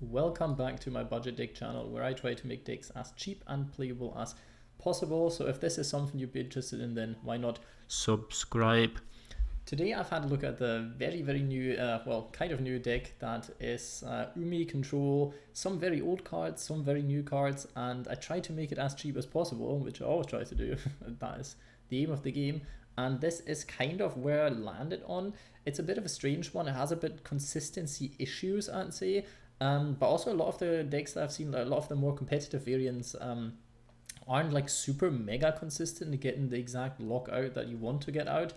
Welcome back to my budget deck channel where I try to make decks as cheap and playable as possible. So if this is something you'd be interested in, then why not subscribe? Today I've had a look at the very new, kind of new deck that is Umi control, some very old cards, some very new cards, and I try to make it as cheap as possible, which I always try to do. That is the aim of the game. And this is kind of where I landed on. It's a bit of a strange one. It has a bit consistency issues, I'd say. But also a lot of the decks that I've seen, a lot of the more competitive variants aren't like super mega consistent in getting the exact lockout that you want to get out.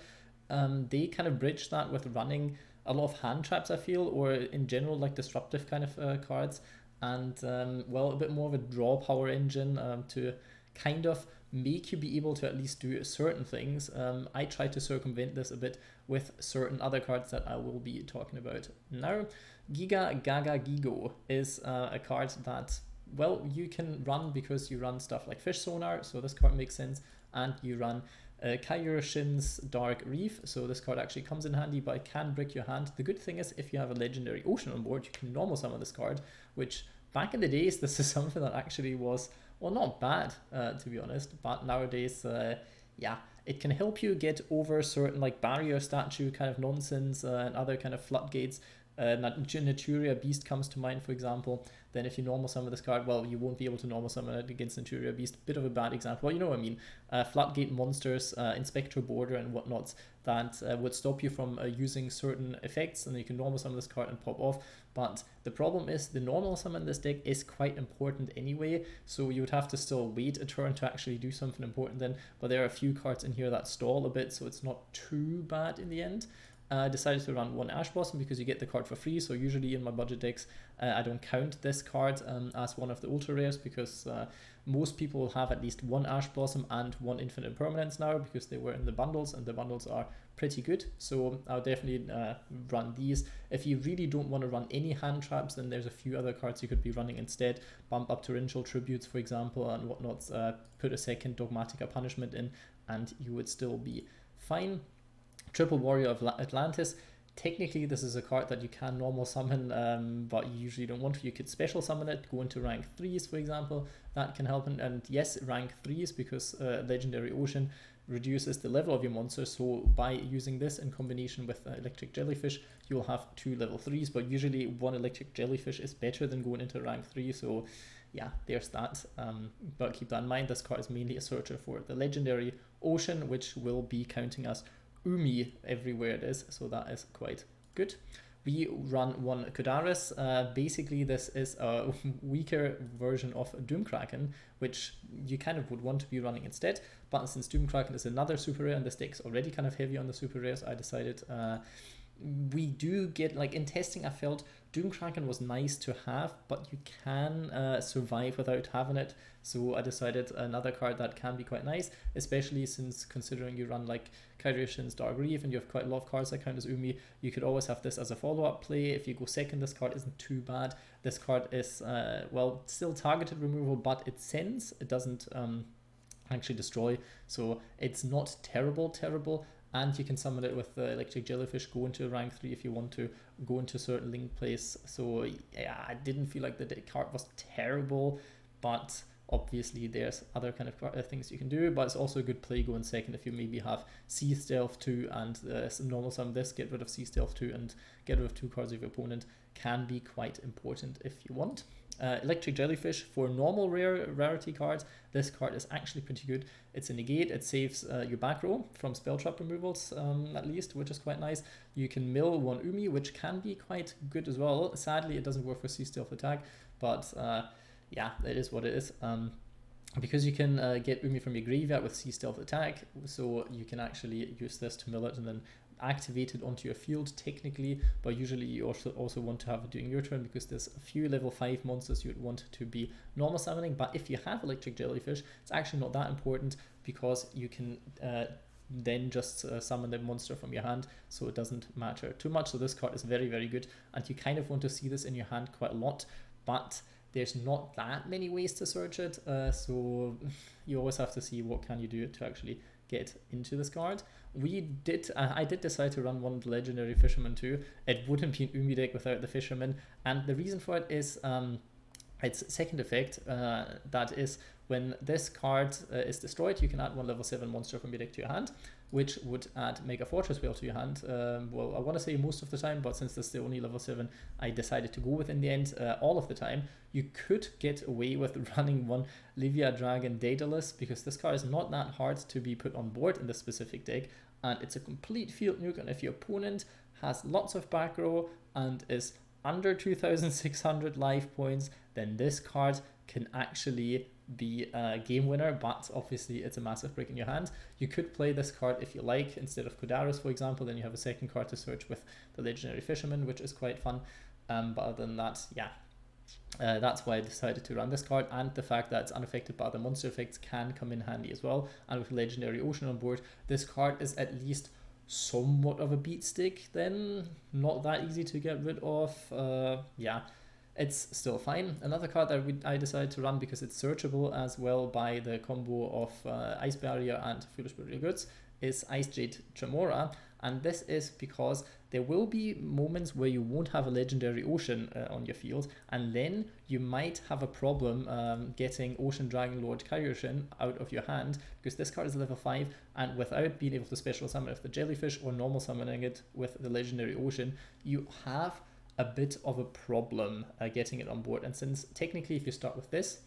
They kind of bridge that with running a lot of hand traps, I feel, or in general like disruptive kind of cards, and a bit more of a draw power engine to kind of make you be able to at least do certain things. I try to circumvent this a bit with certain other cards that I will be talking about now. Giga Gagagigo is a card that, well, you can run because you run stuff like Fish Sonar, so this card makes sense, and you run Kairyu-Shin's Dark Reef, so this card actually comes in handy, but it can brick your hand. The good thing is if you have a Legendary Ocean on board, you can normal summon this card, which back in the days, this is something that actually was, well, not bad, to be honest, but nowadays, it can help you get over certain like barrier statue kind of nonsense and other kind of floodgates. Naturia Beast comes to mind, for example. Then if you normal summon this card, well, you won't be able to normal summon it against Naturia Beast. Bit of a bad example. Well, you know what I mean. Floodgate monsters, Inspector Border and whatnots that would stop you from using certain effects, and you can normal summon this card and pop off. But the problem is the normal summon in this deck is quite important anyway, so you would have to still wait a turn to actually do something important then. But there are a few cards in here that stall a bit, so it's not too bad in the end. I decided to run one Ash Blossom because you get the card for free, so usually in my budget decks I don't count this card as one of the ultra rares, because most people have at least one Ash Blossom and one Infinite Impermanence now because they were in the bundles, and the bundles are pretty good, so I'll definitely run these. If you really don't want to run any hand traps, then there's a few other cards you could be running instead. Bump up Torrential Tributes, for example, and whatnot. Put a second Dogmatika Punishment in and you would still be fine. Triple Warrior of Atlantis. Technically this is a card that you can normal summon, but you usually don't want to. You could special summon it, go into rank 3s, for example. That can help, and yes, rank 3s, because Legendary Ocean reduces the level of your monster, so by using this in combination with Electric Jellyfish, you'll have 2 level 3s, but usually one Electric Jellyfish is better than going into rank 3, so yeah, there's that. But keep that in mind, this card is mainly a searcher for the Legendary Ocean, which will be counting as Umi everywhere it is, so that is quite good. We run one Codarus. Basically this is a weaker version of Doomkraken, which you kind of would want to be running instead, but since Doomkraken is another super rare and this deck's already kind of heavy on the super rares, I decided we do get, like in testing I felt Doomkraken was nice to have, but you can survive without having it, so I decided another card that can be quite nice, especially since considering you run like Kairyu-Shin's Dark Reef and you have quite a lot of cards that count as Umi. You could always have this as a follow-up play. If you go second, this card isn't too bad. This card is still targeted removal, but it sends, it doesn't actually destroy, so it's not terrible. And you can summon it with the Electric Jellyfish, go into rank 3 if you want to, go into certain link plays. So yeah, I didn't feel like the card was terrible, but obviously there's other kind of things you can do, but it's also a good play going second if you maybe have Sea Stealth 2 and normal summon this, get rid of Sea Stealth 2 and get rid of 2 cards of your opponent, can be quite important if you want. Electric Jellyfish for normal rarity cards, this card is actually pretty good. It's a negate, it saves your back row from spell trap removals at least, which is quite nice. You can mill one Umi, which can be quite good as well. Sadly it doesn't work for Sea Stealth attack, but yeah, it is what it is. Because you can get Umi from your graveyard with Sea Stealth attack, so you can actually use this to mill it and then activate it onto your field technically, but usually you also want to have it during your turn because there's a few level 5 monsters you'd want to be normal summoning. But if you have Electric Jellyfish, it's actually not that important because you can then just summon the monster from your hand, so it doesn't matter too much. So this card is very good, and you kind of want to see this in your hand quite a lot, but there's not that many ways to search it, so you always have to see what can you do to actually get into this card. I did decide to run one of the Legendary Fisherman II. It wouldn't be an Umi deck without the Fisherman, and the reason for it is its second effect, that is when this card is destroyed, you can add one level 7 monster from your deck to your hand, which would add Mega Fortress Whale to your hand. Well, I want to say most of the time, but since this is the only level 7 I decided to go with in the end, all of the time, you could get away with running one Livia Dragon Decklist, because this card is not that hard to be put on board in this specific deck, and it's a complete field nuke, and if your opponent has lots of back row and is under 2,600 life points, then this card can actually be a game winner, but obviously it's a massive break in your hand. You could play this card if you like, instead of Codarus, for example, then you have a second card to search with the Legendary Fisherman, which is quite fun. But other than that, yeah, that's why I decided to run this card, and the fact that it's unaffected by other monster effects can come in handy as well. And with Legendary Ocean on board, this card is at least somewhat of a beat stick, then not that easy to get rid of. Yeah, it's still fine. Another card that I decided to run because it's searchable as well by the combo of Ice Barrier and Foolish Burial Goods is Icejade Tremora, and this is because there will be moments where you won't have a Legendary Ocean on your field, and then you might have a problem getting Ocean Dragon Lord Kairyu-Shin out of your hand, because this card is level 5, and without being able to special summon it with the Jellyfish or normal summoning it with the Legendary Ocean, you have a bit of a problem getting it on board. And since technically if you start with this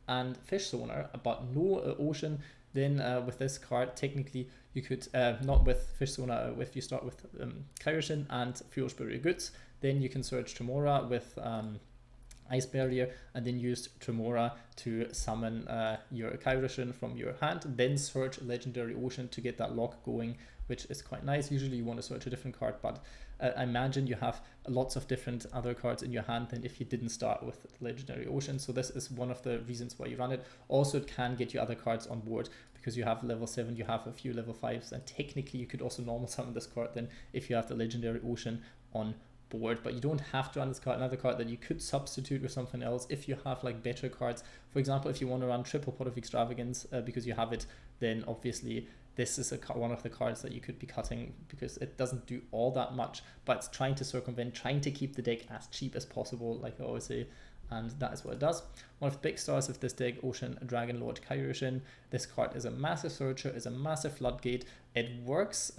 and Fish Sonar but no Ocean, then with this card technically you could, not with Fish Sonar, if you start with Kairyu-Shin and Foolish Burial Goods, then you can search Tremora with Ice Barrier, and then use Tremora to summon your Kairyu-Shin from your hand, then search Legendary Ocean to get that lock going, which is quite nice. Usually you want to search a different card, but I imagine you have lots of different other cards in your hand than if you didn't start with Legendary Ocean, so this is one of the reasons why you run it. Also, it can get you other cards on board, because you have level 7, you have a few level 5s, and technically you could also normal summon this card then if you have the Legendary Ocean on board, but you don't have to run this card. Another card that you could substitute with something else if you have like better cards. For example, if you want to run triple Pot of Extravagance because you have it, then obviously this is one of the cards that you could be cutting, because it doesn't do all that much, but it's trying to circumvent, trying to keep the deck as cheap as possible, like I always say, and that is what it does. One of the big stars of this deck, Ocean Dragon Lord Kairyu-Shin. This card is a massive searcher, is a massive floodgate. It works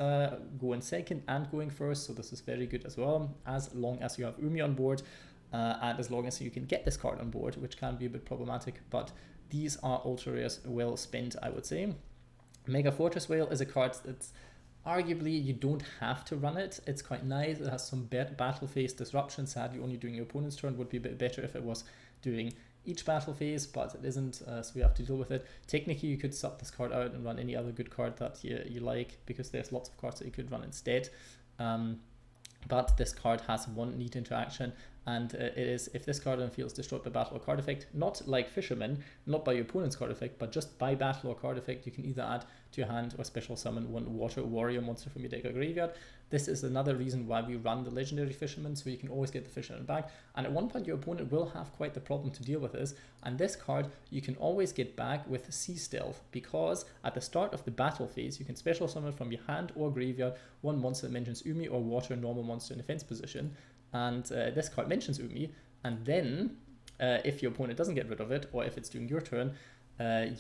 going second and going first, so this is very good as well, as long as you have Umi on board, and as long as you can get this card on board, which can be a bit problematic, but these are ultra rares well spent, I would say. Mega Fortress Whale is a card that's arguably you don't have to run it. It's quite nice. It has some battle phase disruption. Sadly, only doing your opponent's turn would be a bit better if it was doing each battle phase, but it isn't, so we have to deal with it. Technically, you could sub this card out and run any other good card that you like, because there's lots of cards that you could run instead. But this card has one neat interaction, and it is if this card on field is destroyed by battle or card effect, not like Fisherman, not by your opponent's card effect, but just by battle or card effect, you can either add to your hand or special summon one water warrior monster from your deck or graveyard. This is another reason why we run the Legendary Fisherman, so you can always get the Fisherman back, and at one point your opponent will have quite the problem to deal with this, and this card you can always get back with Sea Stealth, because at the start of the battle phase you can special summon from your hand or graveyard one monster that mentions Umi or water normal monster in defense position, and this card mentions Umi, and then if your opponent doesn't get rid of it, or if it's during your turn,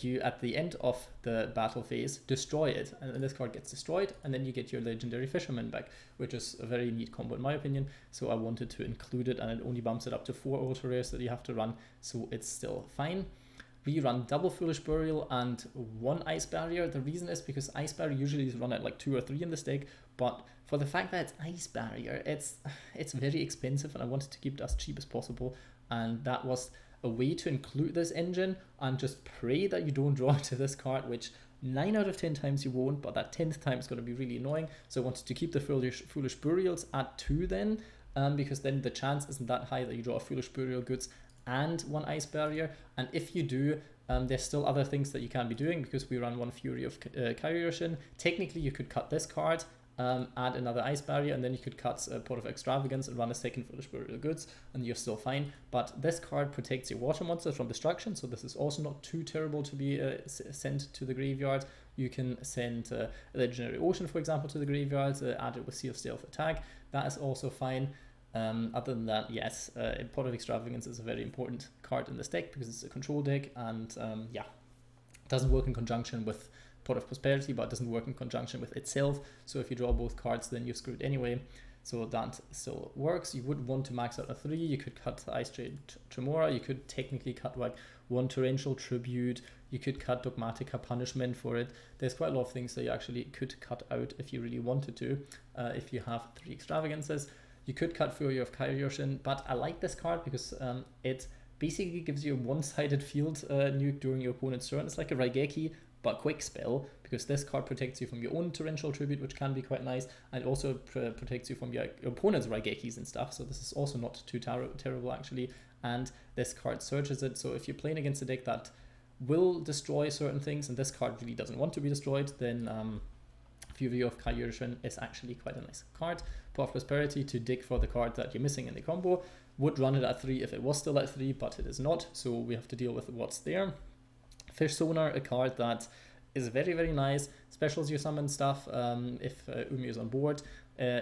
you at the end of the battle phase destroy it, and then this card gets destroyed, and then you get your Legendary Fisherman back, which is a very neat combo in my opinion, so I wanted to include it, and it only bumps it up to 4 ultra rares that you have to run, so it's still fine. We run double Foolish Burial and 1 Ice Barrier. The reason is because Ice Barrier usually is run at like 2 or 3 in this deck, but for the fact that it's Ice Barrier, it's very expensive, and I wanted to keep it as cheap as possible, and that was a way to include this engine, and just pray that you don't draw to this card, which 9 out of 10 times you won't, but that 10th time is going to be really annoying. So I wanted to keep the Foolish Burials at 2 then, because then the chance isn't that high that you draw a Foolish Burial Goods and 1 Ice Barrier, and if you do, there's still other things that you can be doing, because we run 1 Fury of Kairyu-Shin. Technically you could cut this card, add another Ice Barrier, and then you could cut a Pot of Extravagance and run a second Foolish Burial Goods, and you're still fine. But this card protects your water monsters from destruction, so this is also not too terrible to be sent to the graveyard, You can send a Legendary Ocean, for example, to the graveyard, add it with Seal of Stealth attack. That is also fine. Other than that, yes, Pot of Extravagance is a very important card in this deck because it's a control deck, and yeah, it doesn't work in conjunction with Pot of Prosperity, but it doesn't work in conjunction with itself. So if you draw both cards, then you're screwed anyway. So that still works. You would want to max out a 3. You could cut Icejade Tremora. You could technically cut like 1 Torrential Tribute. You could cut Dogmatika Punishment for it. There's quite a lot of things that you actually could cut out if you really wanted to, if you have 3 extravagances. You could cut Fury of Kairyu-Shin, but I like this card because it basically gives you a one-sided field nuke during your opponent's turn. It's like a Raigeki, but quick spell, because this card protects you from your own Torrential Tribute, which can be quite nice, and also protects you from your opponent's Raigekis and stuff, so this is also not too terrible actually, and this card searches it, so if you're playing against a deck that will destroy certain things, and this card really doesn't want to be destroyed, then Fury of Kairyu-Shin is actually quite a nice card. Pot of Prosperity to dig for the card that you're missing in the combo. Would run it at 3 if it was still at 3, but it is not, so we have to deal with what's there. Fish Sonar, a card that is very, very nice. Specials your summon stuff if Umi is on board.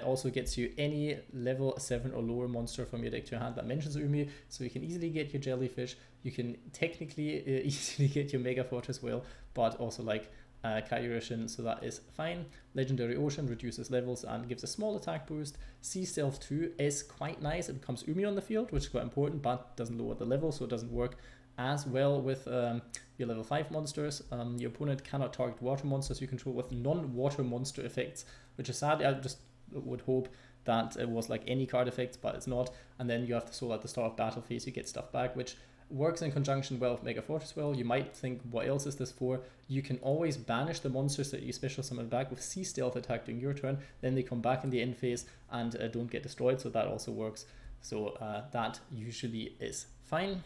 Also gets you any level 7 or lower monster from your deck to your hand that mentions Umi, so you can easily get your Jellyfish. You can technically easily get your Mega Fortress Whale, but also like Kairyu-Shin, so that is fine. Legendary Ocean reduces levels and gives a small attack boost. Sea Stealth 2 is quite nice. It becomes Umi on the field, which is quite important, but doesn't lower the level, so it doesn't work as well with your level 5 monsters. Your opponent cannot target water monsters you control with non-water monster effects, which is sad. I just would hope that it was like any card effects, but it's not. And then you have to soul at the start of battle phase, you get stuff back, which works in conjunction well with Mega Fortress Well. You might think, what else is this for? You can always banish the monsters that you special summon back with Sea Stealth attack during your turn, then they come back in the end phase and don't get destroyed, so that also works. So that usually is fine.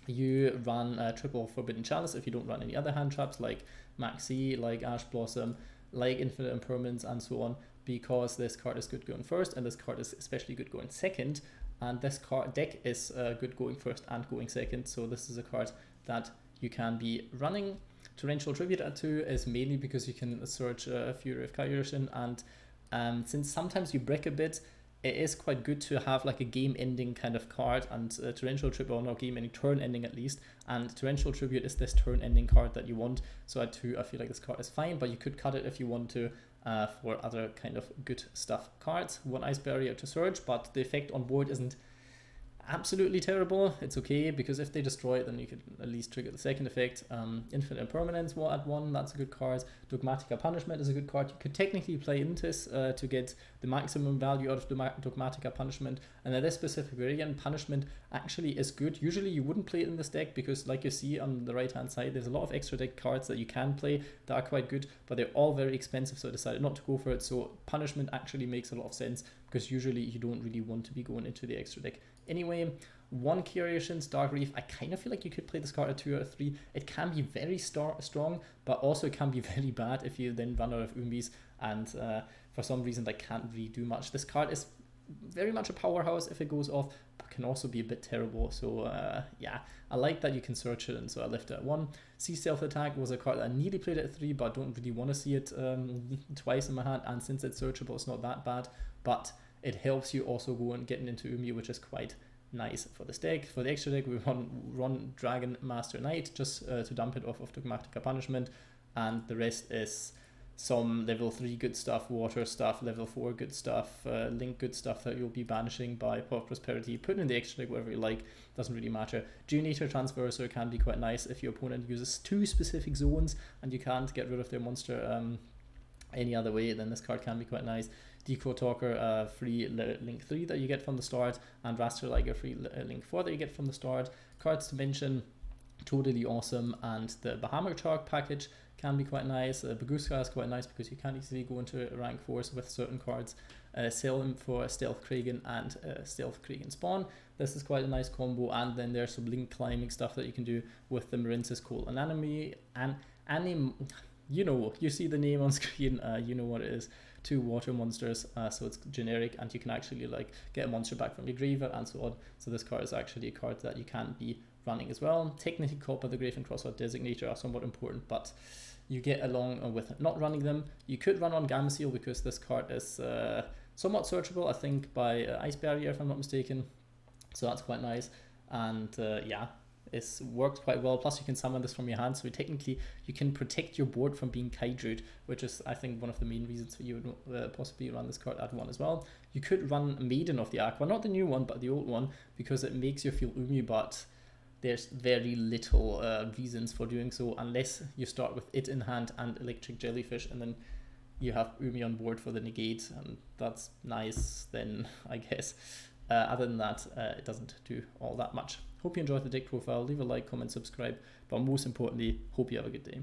You run triple Forbidden Chalice if you don't run any other hand traps like Maxi, like Ash Blossom, like Infinite Impermanence and so on, because this card is good going first and this card is especially good going second. And this card deck is good going first and going second, so this is a card that you can be running. Torrential Tribute at 2 is mainly because you can search Fury of Kairyu-Shin, and since sometimes you break a bit, it is quite good to have like a game-ending kind of card, and Torrential Tribute, or not game-ending, turn-ending at least, and Torrential Tribute is this turn-ending card that you want, so at 2 I feel like this card is fine, but you could cut it if you want to for other kind of good stuff cards. 1 Ice Barrier to search, but the effect on board isn't absolutely terrible. It's okay, because if they destroy it, then you could at least trigger the second effect. Infinite Impermanence at 1, that's a good card. Dogmatika Punishment is a good card. You could technically play into this to get the maximum value out of Dogmatika Punishment, and in this specific variant, Punishment actually is good. Usually you wouldn't play it in this deck because, like you see on the right hand side, there's a lot of extra deck cards that you can play that are quite good, but they're all very expensive, so I decided not to go for it. So Punishment actually makes a lot of sense, because usually you don't really want to be going into the extra deck anyway. 1 Kairyu-Shin's Dark Reef, I kind of feel like you could play this card at 2 or 3. It can be very strong, but also it can be very bad if you then run out of Umis, and for some reason that can't really do much. This card is very much a powerhouse if it goes off, but can also be a bit terrible, so yeah, I like that you can search it, and so I left it at 1. Sea Stealth Attack was a card that I nearly played at 3, but I don't really want to see it twice in my hand, and since it's searchable, it's not that bad, but it helps you also go and getting into Umi, which is quite nice for this deck. For the extra deck, we run Dragon Master Knight just to dump it off of Dogmatika Punishment, and the rest is some level 3 good stuff, water stuff, level 4 good stuff, link good stuff that you'll be banishing by Pot of Prosperity, putting in the extra deck whatever you like, doesn't really matter. Geonator Transverser can be quite nice if your opponent uses 2 specific zones and you can't get rid of their monster any other way, then this card can be quite nice. Decode Talker, free link 3 that you get from the start, and Rasterliger, free link 4 that you get from the start. Cards to mention, totally awesome, and the Bahamut Shark package can be quite nice. Baguska is quite nice because you can easily go into rank 4s with certain cards. Sell him for Stealth Kragen and Stealth Kragen Spawn. This is quite a nice combo, and then there's some link climbing stuff that you can do with the Marince's Cool Anatomy and you know, you see the name on screen, you know what it is. 2 water monsters, so it's generic, and you can actually like get a monster back from your graveyard and so on. So this card is actually a card that you can be running as well. Technically, Cop of the Grave and Crossroad Designator are somewhat important, but you get along with not running them. You could run on Gameciel because this card is somewhat searchable, I think, by Ice Barrier, if I'm not mistaken. So that's quite nice. And yeah, it works quite well. Plus you can summon this from your hand, so technically you can protect your board from being Kaiju'd, which is, I think, one of the main reasons for you would possibly run this card at 1 as well. You could run Maiden of the Aqua, not the new one, but the old one, because it makes you feel Umi, but there's very little reasons for doing so, unless you start with it in hand and Electric Jellyfish, and then you have Umi on board for the negate, and that's nice then, I guess. Other than that, it doesn't do all that much. Hope you enjoyed the deck profile. Leave a like, comment, subscribe, but most importantly, hope you have a good day.